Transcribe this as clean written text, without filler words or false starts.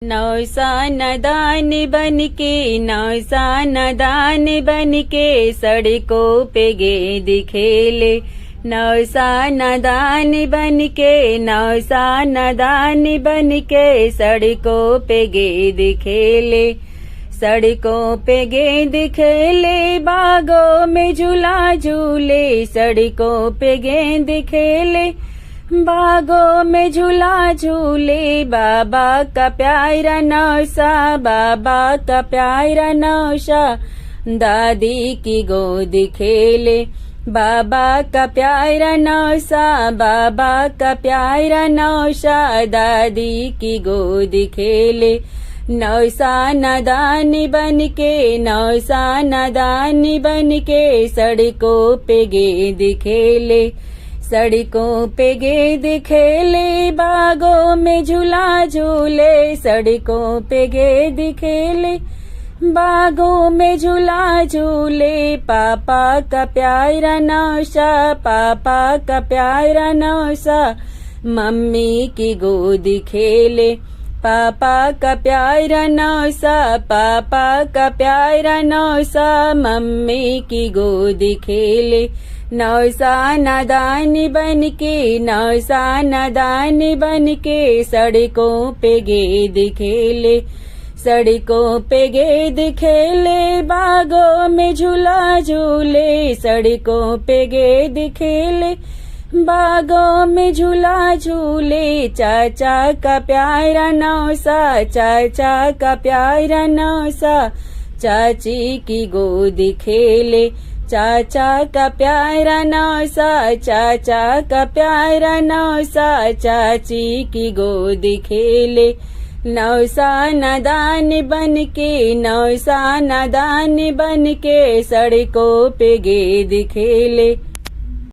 नौसा नदान बनके नौसा नदान बनके सड़कों पे गेंद खेले। नौसा नदान बनके नौसा नदान बनके सड़कों पे गेंद खेले। सड़कों पे गेंद खेले बागों में झूला झूले। सड़कों पे गेंद खेले बागों में झूला झूले। बाबा का प्यारा नौसा बाबा का प्यारा नौसा दादी की गोद खेले। बाबा का प्यारा नौसा बाबा का प्यारा नौसा दादी की गोद खेले। नौसा नादान बनके नौसा नादान बनके सड़कों पे गेंद खेले। सड़कों पे गेंद खेले बागों में झूला झूले। सड़कों पे गेंद खेले बागों में झूला झूले। पापा का प्यारा नौसा पापा का प्यारा नौसा मम्मी की गोद खेले। पापा का प्यारा नौसा पापा का प्यारा नौसा मम्मी की गोद खेले। नौसा नादान बनके नौसा नादान बनके सड़कों पे गेंद खेले। सड़कों पे गेंद खेले बागों में झूला झूले। सड़कों पे गेंद खेले बागों में झूला झूले। चाचा का प्यारा नौसा चाचा का प्यारा नौसा चाची की गोद खेले। चाचा का प्यारा नौसा चाचा का प्यारा नौसा चाची की गोद खेले। नौसा नादान बनके नौसा नादान बनके सड़कों पे गेंद खेले।